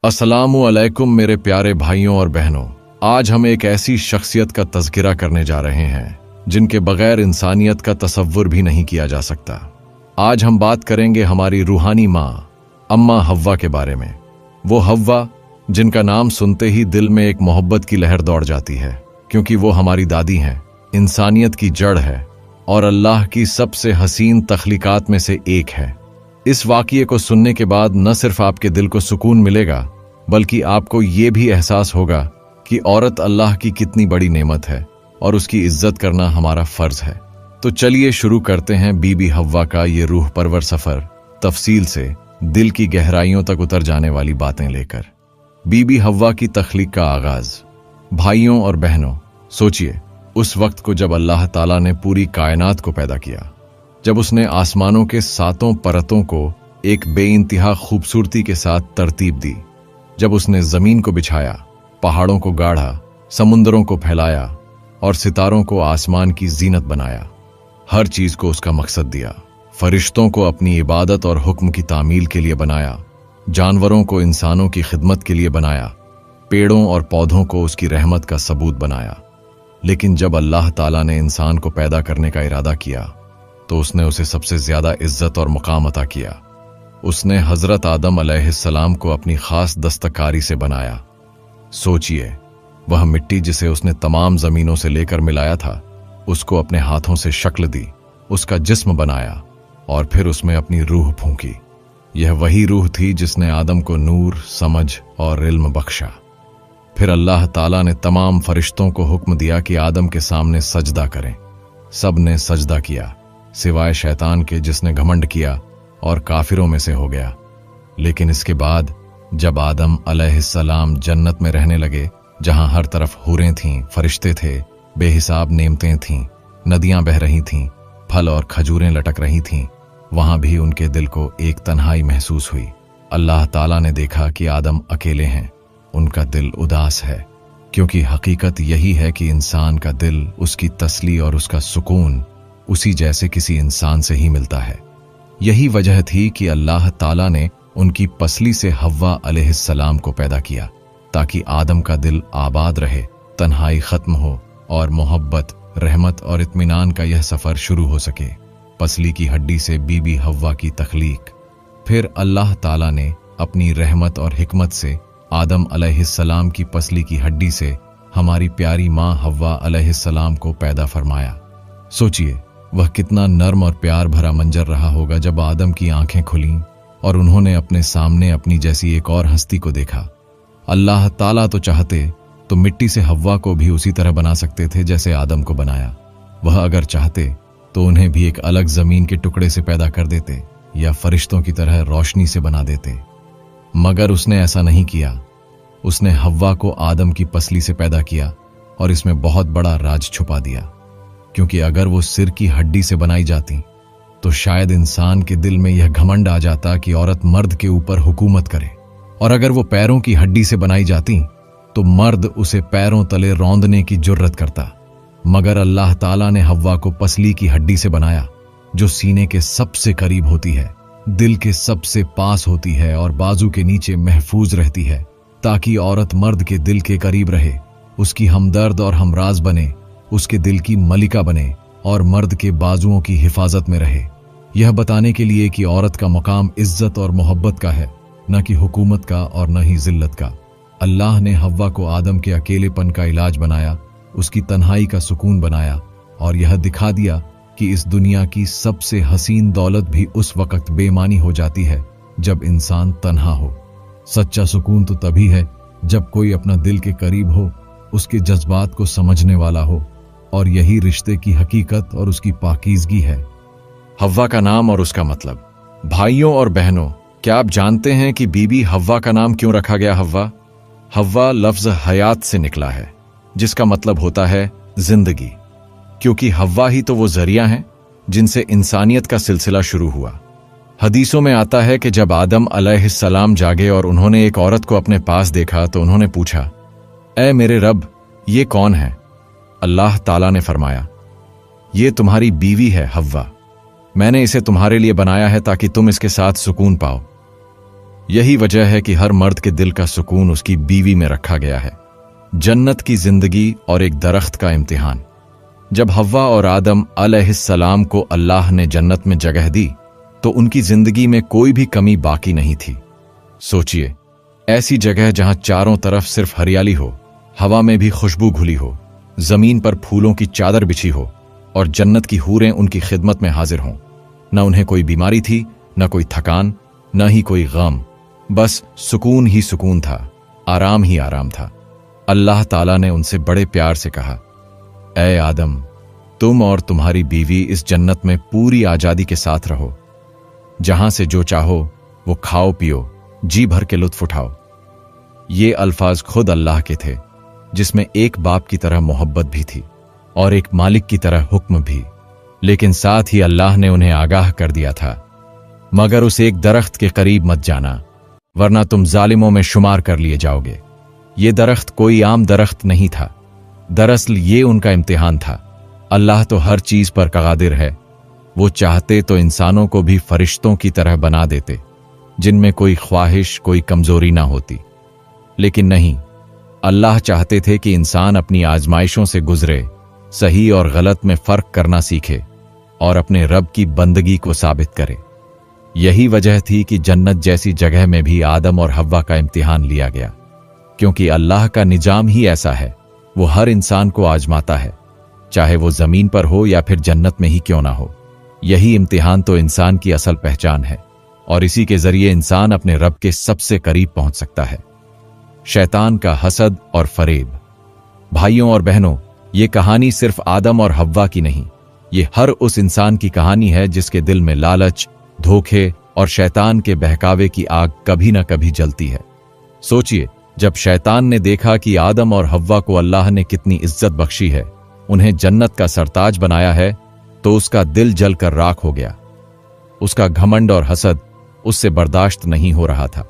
अस्सलामु अलैकुम मेरे प्यारे भाइयों और बहनों। आज हम एक ऐसी शख्सियत का तज़किरा करने जा रहे हैं जिनके बगैर इंसानियत का तसव्वुर भी नहीं किया जा सकता। आज हम बात करेंगे हमारी रूहानी माँ अम्मा हव्वा के बारे में। वो हव्वा जिनका नाम सुनते ही दिल में एक मोहब्बत की लहर दौड़ जाती है, क्योंकि वो हमारी दादी हैं, इंसानियत की जड़ है और अल्लाह की सबसे हसीन तख्लीकात में से एक है। इस वाक़ये को सुनने के बाद न सिर्फ आपके दिल को सुकून मिलेगा, बल्कि आपको ये भी एहसास होगा कि औरत अल्लाह की कितनी बड़ी नेमत है और उसकी इज्जत करना हमारा फर्ज है। तो चलिए शुरू करते हैं बीबी हव्वा का ये रूह परवर सफर, तफसील से दिल की गहराइयों तक उतर जाने वाली बातें लेकर। बीबी हव्वा की तख्लीक का आगाज। भाइयों और बहनों, सोचिए उस वक्त को जब अल्लाह ताला ने पूरी कायनात को पैदा किया, जब उसने आसमानों के सातों परतों को एक बेइंतहा खूबसूरती के साथ तरतीब दी, जब उसने जमीन को बिछाया, पहाड़ों को गाढ़ा, समुंदरों को फैलाया और सितारों को आसमान की जीनत बनाया। हर चीज को उसका मकसद दिया। फरिश्तों को अपनी इबादत और हुक्म की तामील के लिए बनाया, जानवरों को इंसानों की खिदमत के लिए बनाया, पेड़ों और पौधों को उसकी रहमत का सबूत बनाया। लेकिन जब अल्लाह ताला ने इंसान को पैदा करने का इरादा किया तो उसने उसे सबसे ज्यादा इज्जत और मुकाम अता किया। उसने हजरत आदम अलैहिस्सलाम को अपनी खास दस्तकारी से बनाया। सोचिए, वह मिट्टी जिसे उसने तमाम जमीनों से लेकर मिलाया था, उसको अपने हाथों से शक्ल दी, उसका जिस्म बनाया और फिर उसमें अपनी रूह फूंकी। यह वही रूह थी जिसने आदम को नूर, समझ और इल्म बख्शा। फिर अल्लाह ताला ने तमाम फरिश्तों को हुक्म दिया कि आदम के सामने सजदा करें। सब ने सजदा किया सिवाय शैतान के, जिसने घमंड किया और काफिरों में से हो गया। लेकिन इसके बाद जब आदम अलैहिस्सलाम जन्नत में रहने लगे, जहां हर तरफ हूरें थीं, फरिश्ते थे, बेहिसाब नेमतें थीं, नदियां बह रही थीं, फल और खजूरें लटक रही थीं, वहां भी उनके दिल को एक तन्हाई महसूस हुई। अल्लाह ताला ने देखा कि आदम अकेले हैं, उनका दिल उदास है, क्योंकि हकीकत यही है कि इंसान का दिल, उसकी तसली और उसका सुकून उसी जैसे किसी इंसान से ही मिलता है। यही वजह थी कि अल्लाह ताला ने उनकी पसली से हव्वा अलैहिस्सलाम को पैदा किया, ताकि आदम का दिल आबाद रहे, तन्हाई खत्म हो और मोहब्बत, रहमत और इत्मीनान का यह सफर शुरू हो सके। पसली की हड्डी से बीबी हव्वा की तख्लीक। फिर अल्लाह ताला ने अपनी रहमत और हिकमत से आदम अलैहिस्सलाम की पसली की हड्डी से हमारी प्यारी माँ हव्वा अलैहिस्सलाम को पैदा फरमाया। सोचिए, वह कितना नर्म और प्यार भरा मंजर रहा होगा जब आदम की आंखें खुलीं और उन्होंने अपने सामने अपनी जैसी एक और हस्ती को देखा। अल्लाह ताला तो चाहते तो मिट्टी से हव्वा को भी उसी तरह बना सकते थे जैसे आदम को बनाया। वह अगर चाहते तो उन्हें भी एक अलग जमीन के टुकड़े से पैदा कर देते या फरिश्तों की तरह रोशनी से बना देते, मगर उसने ऐसा नहीं किया। उसने हव्वा को आदम की पसली से पैदा किया और इसमें बहुत बड़ा राज छुपा दिया, क्योंकि अगर वो सिर की हड्डी से बनाई जाती तो शायद इंसान के दिल में यह घमंड आ जाता कि औरत मर्द के ऊपर हुकूमत करे, और अगर वो पैरों की हड्डी से बनाई जाती तो मर्द उसे पैरों तले रौंदने की जुर्रत करता। मगर अल्लाह ताला ने हव्वा को पसली की हड्डी से बनाया, जो सीने के सबसे करीब होती है, दिल के सबसे पास होती है और बाजू के नीचे महफूज रहती है, ताकि औरत मर्द के दिल के करीब रहे, उसकी हमदर्द और हमराज बने, उसके दिल की मलिका बने और मर्द के बाजुओं की हिफाजत में रहे। यह बताने के लिए कि औरत का मकाम इज्जत और मोहब्बत का है, न कि हुकूमत का और न ही जिल्लत का। अल्लाह ने हव्वा को आदम के अकेलेपन का इलाज बनाया, उसकी तन्हाई का सुकून बनाया और यह दिखा दिया कि इस दुनिया की सबसे हसीन दौलत भी उस वक्त बेमानी हो जाती है जब इंसान तन्हा हो। सच्चा सुकून तो तभी है जब कोई अपना दिल के करीब हो, उसके जज्बात को समझने वाला हो, और यही रिश्ते की हकीकत और उसकी पाकीज़गी है। हव्वा का नाम और उसका मतलब। भाइयों और बहनों, क्या आप जानते हैं कि बीबी हव्वा का नाम क्यों रखा गया हव्वा? हव्वा लफ्ज हयात से निकला है, जिसका मतलब होता है जिंदगी, क्योंकि हव्वा ही तो वो जरिया हैं जिनसे इंसानियत का सिलसिला शुरू हुआ। हदीसों में आता है कि जब आदम अलैहिस्सलाम जागे और उन्होंने एक औरत को अपने पास देखा तो उन्होंने पूछा, ऐ मेरे रब, ये कौन है? अल्लाह ताला ने फरमाया, ये तुम्हारी बीवी है हव्वा, मैंने इसे तुम्हारे लिए बनाया है ताकि तुम इसके साथ सुकून पाओ। यही वजह है कि हर मर्द के दिल का सुकून उसकी बीवी में रखा गया है। जन्नत की जिंदगी और एक दरख्त का इम्तिहान। जब हव्वा और आदम अलैहिस्सलाम को अल्लाह ने जन्नत में जगह दी तो उनकी जिंदगी में कोई भी कमी बाकी नहीं थी। सोचिए, ऐसी जगह जहां चारों तरफ सिर्फ हरियाली हो, हवा में भी खुशबू घुली हो, जमीन पर फूलों की चादर बिछी हो और जन्नत की हूरें उनकी खिदमत में हाजिर हों। न उन्हें कोई बीमारी थी, न कोई थकान, न ही कोई गम, बस सुकून ही सुकून था, आराम ही आराम था। अल्लाह ताला ने उनसे बड़े प्यार से कहा, ऐ आदम, तुम और तुम्हारी बीवी इस जन्नत में पूरी आजादी के साथ रहो। जहां से जो चाहो वो खाओ पियो, जी भर के लुत्फ उठाओ। ये अल्फाज खुद अल्लाह के थे, जिसमें एक बाप की तरह मोहब्बत भी थी और एक मालिक की तरह हुक्म भी। लेकिन साथ ही अल्लाह ने उन्हें आगाह कर दिया था, मगर उस एक दरख्त के करीब मत जाना, वरना तुम जालिमों में शुमार कर लिए जाओगे। ये दरख्त कोई आम दरख्त नहीं था, दरअसल ये उनका इम्तिहान था। अल्लाह तो हर चीज पर कादिर है। वो चाहते तो इंसानों को भी फरिश्तों की तरह बना देते, जिनमें कोई ख्वाहिश, कोई कमजोरी ना होती। लेकिन नहीं, अल्लाह चाहते थे कि इंसान अपनी आजमाइशों से गुजरे, सही और गलत में फर्क करना सीखे और अपने रब की बंदगी को साबित करे। यही वजह थी कि जन्नत जैसी जगह में भी आदम और हव्वा का इम्तिहान लिया गया, क्योंकि अल्लाह का निजाम ही ऐसा है। वो हर इंसान को आजमाता है, चाहे वो जमीन पर हो या फिर जन्नत में ही क्यों ना हो। यही इम्तिहान तो इंसान की असल पहचान है और इसी के जरिए इंसान अपने रब के सबसे करीब पहुंच सकता है। शैतान का हसद और फरेब। भाइयों और बहनों, ये कहानी सिर्फ आदम और हव्वा की नहीं, ये हर उस इंसान की कहानी है जिसके दिल में लालच, धोखे और शैतान के बहकावे की आग कभी ना कभी जलती है। सोचिए, जब शैतान ने देखा कि आदम और हव्वा को अल्लाह ने कितनी इज्जत बख्शी है, उन्हें जन्नत का सरताज बनाया है, तो उसका दिल जलकर राख हो गया। उसका घमंड और हसद उससे बर्दाश्त नहीं हो रहा था।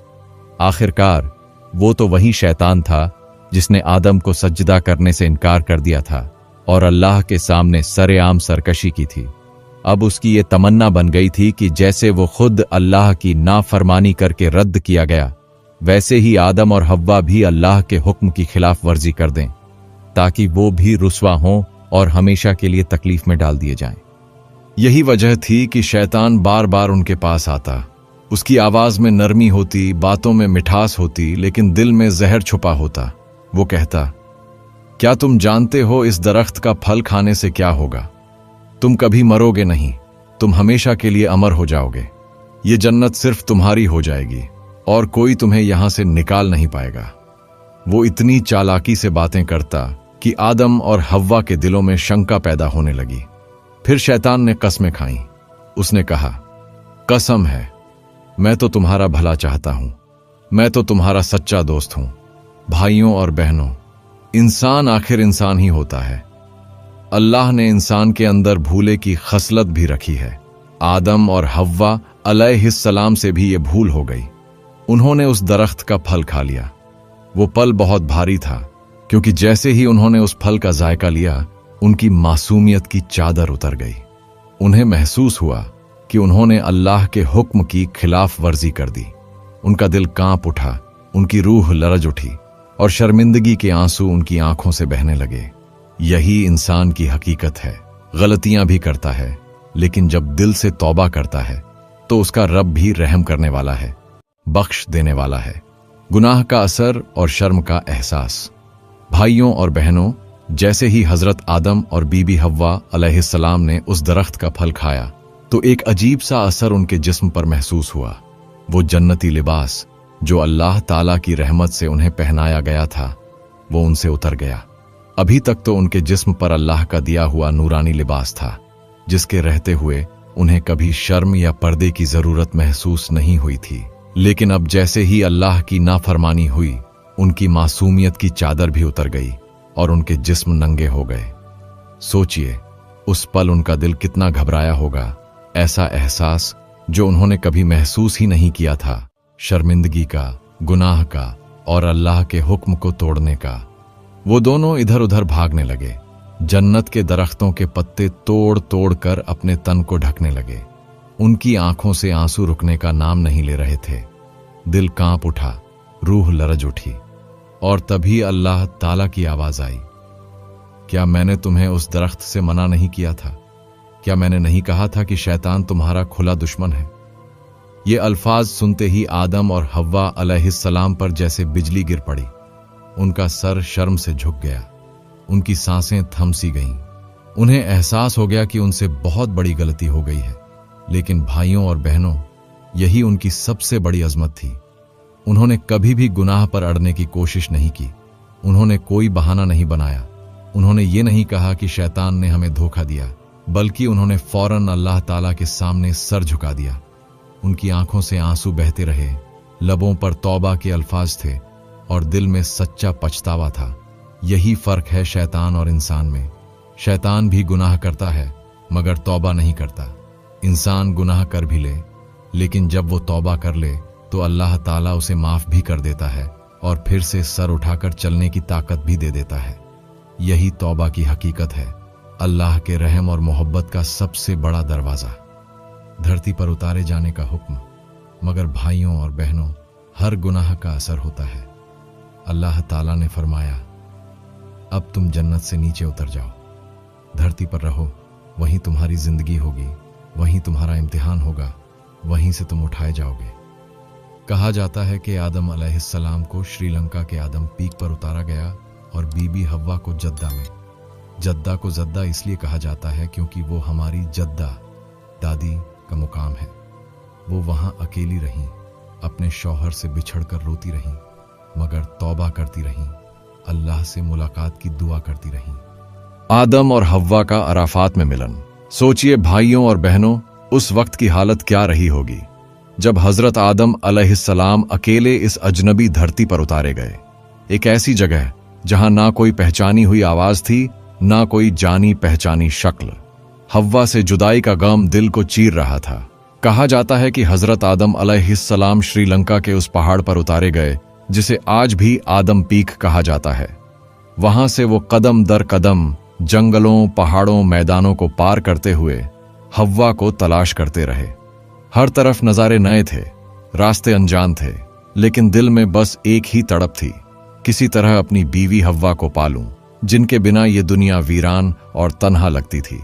आखिरकार वो तो वही शैतान था जिसने आदम को सजदा करने से इनकार कर दिया था और अल्लाह के सामने सरेआम सरकशी की थी। अब उसकी ये तमन्ना बन गई थी कि जैसे वो खुद अल्लाह की नाफरमानी करके रद्द किया गया, वैसे ही आदम और हव्वा भी अल्लाह के हुक्म की खिलाफ वर्जी कर दें, ताकि वो भी रुस्वा हों और हमेशा के लिए तकलीफ में डाल दिए जाएं। यही वजह थी कि शैतान बार बार उनके पास आता। उसकी आवाज में नरमी होती, बातों में मिठास होती, लेकिन दिल में जहर छुपा होता। वो कहता, क्या तुम जानते हो इस दरख्त का फल खाने से क्या होगा? तुम कभी मरोगे नहीं, तुम हमेशा के लिए अमर हो जाओगे। ये जन्नत सिर्फ तुम्हारी हो जाएगी और कोई तुम्हें यहां से निकाल नहीं पाएगा। वो इतनी चालाकी से बातें करता कि आदम और हव्वा के दिलों में शंका पैदा होने लगी। फिर शैतान ने कस्में खाईं। उसने कहा, कसम है, मैं तो तुम्हारा भला चाहता हूं, मैं तो तुम्हारा सच्चा दोस्त हूं। भाइयों और बहनों, इंसान आखिर इंसान ही होता है। अल्लाह ने इंसान के अंदर भूले की खसलत भी रखी है। आदम और हव्वा अलैहिस्सलाम से भी ये भूल हो गई। उन्होंने उस दरख्त का फल खा लिया। वो पल बहुत भारी था, क्योंकि जैसे ही उन्होंने उस फल का जायका लिया, उनकी मासूमियत की चादर उतर गई। उन्हें महसूस हुआ कि उन्होंने अल्लाह के हुक्म की खिलाफ वर्जी कर दी। उनका दिल कांप उठा, उनकी रूह लरज उठी और शर्मिंदगी के आंसू उनकी आंखों से बहने लगे। यही इंसान की हकीकत है। गलतियां भी करता है, लेकिन जब दिल से तौबा करता है तो उसका रब भी रहम करने वाला है, बख्श देने वाला है। गुनाह का असर और शर्म का एहसास। भाइयों और बहनों, जैसे ही हजरत आदम और बीबी हव्वा अलैहिस्सलाम ने उस दरख्त का फल खाया, तो एक अजीब सा असर उनके जिस्म पर महसूस हुआ। वो जन्नती लिबास जो अल्लाह ताला की रहमत से उन्हें पहनाया गया था, वो उनसे उतर गया। अभी तक तो उनके जिस्म पर अल्लाह का दिया हुआ नूरानी लिबास था, जिसके रहते हुए उन्हें कभी शर्म या पर्दे की जरूरत महसूस नहीं हुई थी। लेकिन अब जैसे ही अल्लाह की नाफरमानी हुई, उनकी मासूमियत की चादर भी उतर गई और उनके जिस्म नंगे हो गए। सोचिए, उस पल उनका दिल कितना घबराया होगा। ऐसा एहसास जो उन्होंने कभी महसूस ही नहीं किया था, शर्मिंदगी का, गुनाह का और अल्लाह के हुक्म को तोड़ने का। वो दोनों इधर उधर भागने लगे, जन्नत के दरख्तों के पत्ते तोड़ तोड़ कर अपने तन को ढकने लगे। उनकी आंखों से आंसू रुकने का नाम नहीं ले रहे थे। दिल कांप उठा, रूह लरज उठी। और तभी अल्लाह ताला की आवाज आई, क्या मैंने तुम्हें उस दरख्त से मना नहीं किया था? क्या मैंने नहीं कहा था कि शैतान तुम्हारा खुला दुश्मन है? ये अल्फाज सुनते ही आदम और हव्वा अलैहिस्सलाम पर जैसे बिजली गिर पड़ी। उनका सर शर्म से झुक गया, उनकी सांसें थम सी गईं। उन्हें एहसास हो गया कि उनसे बहुत बड़ी गलती हो गई है। लेकिन भाइयों और बहनों, यही उनकी सबसे बड़ी अजमत थी। उन्होंने कभी भी गुनाह पर अड़ने की कोशिश नहीं की। उन्होंने कोई बहाना नहीं बनाया। उन्होंने ये नहीं कहा कि शैतान ने हमें धोखा दिया, बल्कि उन्होंने फौरन अल्लाह ताला के सामने सर झुका दिया। उनकी आंखों से आंसू बहते रहे, लबों पर तौबा के अल्फाज थे और दिल में सच्चा पछतावा था। यही फर्क है शैतान और इंसान में। शैतान भी गुनाह करता है मगर तौबा नहीं करता। इंसान गुनाह कर भी ले, लेकिन जब वो तौबा कर ले तो अल्लाह ताला उसे माफ भी कर देता है और फिर से सर उठाकर चलने की ताकत भी दे देता है। यही तौबा की हकीकत है, अल्लाह के रहम और मोहब्बत का सबसे बड़ा दरवाजा। धरती पर उतारे जाने का हुक्म, मगर भाइयों और बहनों, हर गुनाह का असर होता है। अल्लाह ताला ने फरमाया, अब तुम जन्नत से नीचे उतर जाओ, धरती पर रहो, वहीं तुम्हारी जिंदगी होगी, वहीं तुम्हारा इम्तिहान होगा, वहीं से तुम उठाए जाओगे। कहा जाता है कि आदम अलैहिस्सलाम को श्रीलंका के आदम पीक पर उतारा गया और बीबी हव्वा को जद्दा में। जद्दा को जद्दा इसलिए कहा जाता है क्योंकि वो हमारी जद्दा दादी का मुकाम है। वो वहां अकेली रहीं, अपने शौहर से बिछड़कर रोती रहीं, मगर तौबा करती रहीं, अल्लाह से मुलाकात की दुआ करती रहीं। आदम और हव्वा का अराफात में मिलन। सोचिए भाइयों और बहनों, उस वक्त की हालत क्या रही होगी जब हजरत आदम अलैहिस्सलाम अकेले इस अजनबी धरती पर उतारे गए। एक ऐसी जगह जहां ना कोई पहचानी हुई आवाज थी, ना कोई जानी पहचानी शक्ल। हव्वा से जुदाई का गम दिल को चीर रहा था। कहा जाता है कि हजरत आदम अलैहिस्सलाम श्रीलंका के उस पहाड़ पर उतारे गए जिसे आज भी आदम पीक कहा जाता है। वहां से वो कदम दर कदम जंगलों, पहाड़ों, मैदानों को पार करते हुए हव्वा को तलाश करते रहे। हर तरफ नजारे नए थे, रास्ते अनजान थे, लेकिन दिल में बस एक ही तड़प थी, किसी तरह अपनी बीवी हव्वा को पालूं, जिनके बिना ये दुनिया वीरान और तन्हा लगती थी।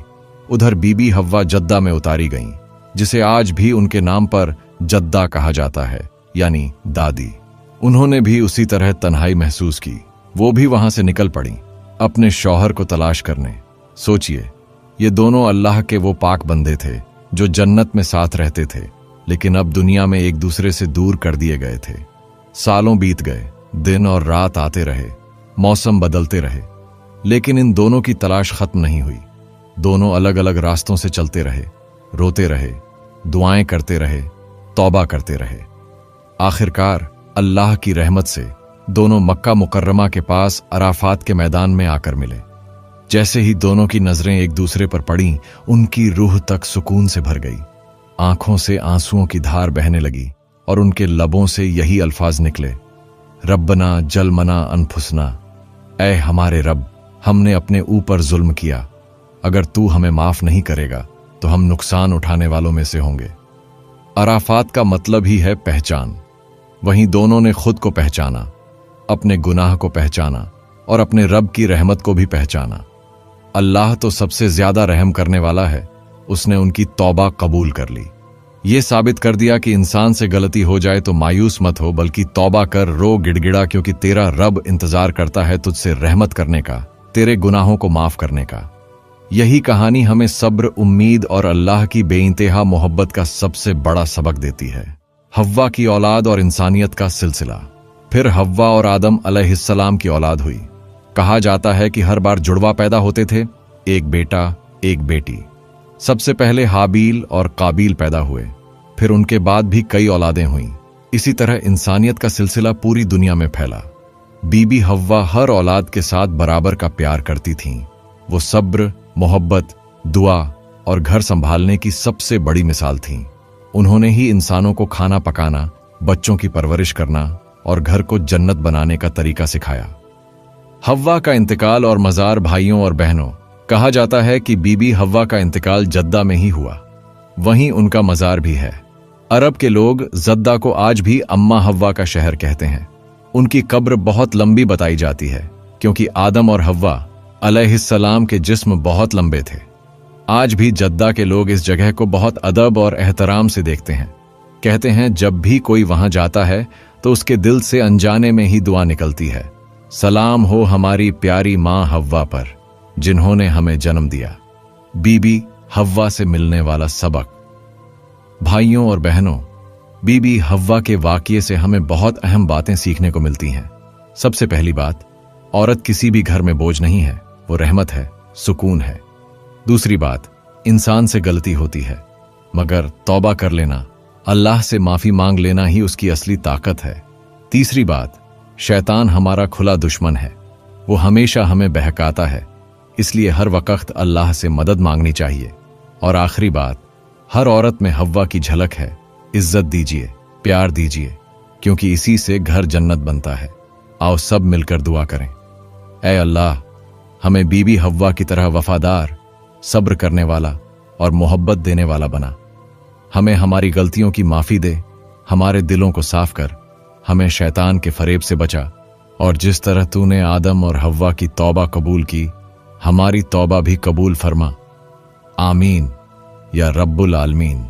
उधर बीबी हव्वा जद्दा में उतारी गईं, जिसे आज भी उनके नाम पर जद्दा कहा जाता है, यानी दादी। उन्होंने भी उसी तरह तन्हाई महसूस की। वो भी वहां से निकल पड़ी अपने शौहर को तलाश करने। सोचिए, ये दोनों अल्लाह के वो पाक बंदे थे जो जन्नत में साथ रहते थे, लेकिन अब दुनिया में एक दूसरे से दूर कर दिए गए थे। सालों बीत गए, दिन और रात आते रहे, मौसम बदलते रहे, लेकिन इन दोनों की तलाश खत्म नहीं हुई। दोनों अलग अलग रास्तों से चलते रहे, रोते रहे, दुआएं करते रहे, तौबा करते रहे। आखिरकार अल्लाह की रहमत से दोनों मक्का मुकर्रमा के पास अराफात के मैदान में आकर मिले। जैसे ही दोनों की नजरें एक दूसरे पर पड़ीं, उनकी रूह तक सुकून से भर गई। आंखों से आंसुओं की धार बहने लगी और उनके लबों से यही अल्फाज निकले, रब्बना जलमना अनफुसना, ऐ हमारे रब, हमने अपने ऊपर जुल्म किया, अगर तू हमें माफ नहीं करेगा तो हम नुकसान उठाने वालों में से होंगे। अराफात का मतलब ही है पहचान। वहीं दोनों ने खुद को पहचाना, अपने गुनाह को पहचाना और अपने रब की रहमत को भी पहचाना। अल्लाह तो सबसे ज्यादा रहम करने वाला है, उसने उनकी तौबा कबूल कर ली। ये साबित कर दिया कि इंसान से गलती हो जाए तो मायूस मत हो, बल्कि तौबा कर, रो, गिड़गिड़ा, क्योंकि तेरा रब इंतजार करता है तुझसे रहमत करने का, तेरे गुनाहों को माफ करने का। यही कहानी हमें सब्र, उम्मीद और अल्लाह की बेइंतहा मोहब्बत का सबसे बड़ा सबक देती है। हव्वा की औलाद और इंसानियत का सिलसिला। फिर हव्वा और आदम अलैहिस्सलाम की औलाद हुई। कहा जाता है कि हर बार जुड़वा पैदा होते थे, एक बेटा एक बेटी। सबसे पहले हाबील और काबील पैदा हुए, फिर उनके बाद भी कई औलादें हुईं। इसी तरह इंसानियत का सिलसिला पूरी दुनिया में फैला। बीबी हव्वा हर औलाद के साथ बराबर का प्यार करती थीं। वो सब्र, मोहब्बत, दुआ और घर संभालने की सबसे बड़ी मिसाल थीं। उन्होंने ही इंसानों को खाना पकाना, बच्चों की परवरिश करना और घर को जन्नत बनाने का तरीका सिखाया। हव्वा का इंतकाल और मजार। भाइयों और बहनों, कहा जाता है कि बीबी हव्वा का इंतकाल जद्दा में ही हुआ, वहीं उनका मजार भी है। अरब के लोग जद्दा को आज भी अम्मा हव्वा का शहर कहते हैं। उनकी कब्र बहुत लंबी बताई जाती है क्योंकि आदम और हव्वा अलैहिस्सलाम के जिस्म बहुत लंबे थे। आज भी जद्दा के लोग इस जगह को बहुत अदब और एहतराम से देखते हैं। कहते हैं जब भी कोई वहां जाता है तो उसके दिल से अनजाने में ही दुआ निकलती है, सलाम हो हमारी प्यारी मां हव्वा पर जिन्होंने हमें जन्म दिया। बीबी हव्वा से मिलने वाला सबक। भाइयों और बहनों, बीबी हव्वा के वाकये से हमें बहुत अहम बातें सीखने को मिलती हैं। सबसे पहली बात, औरत किसी भी घर में बोझ नहीं है, वो रहमत है, सुकून है। दूसरी बात, इंसान से गलती होती है मगर तौबा कर लेना, अल्लाह से माफी मांग लेना ही उसकी असली ताकत है। तीसरी बात, शैतान हमारा खुला दुश्मन है, वो हमेशा हमें बहकाता है, इसलिए हर वक्त अल्लाह से मदद मांगनी चाहिए। और आखिरी बात, हर औरत में हव्वा की झलक है, इज्जत दीजिए, प्यार दीजिए, क्योंकि इसी से घर जन्नत बनता है। आओ सब मिलकर दुआ करें, ऐ अल्लाह हमें बीबी हव्वा की तरह वफादार, सब्र करने वाला और मोहब्बत देने वाला बना। हमें हमारी गलतियों की माफी दे, हमारे दिलों को साफ कर, हमें शैतान के फरेब से बचा, और जिस तरह तूने आदम और हव्वा की तौबा कबूल की, हमारी तौबा भी कबूल फरमा। आमीन या रब्बुल आलमीन।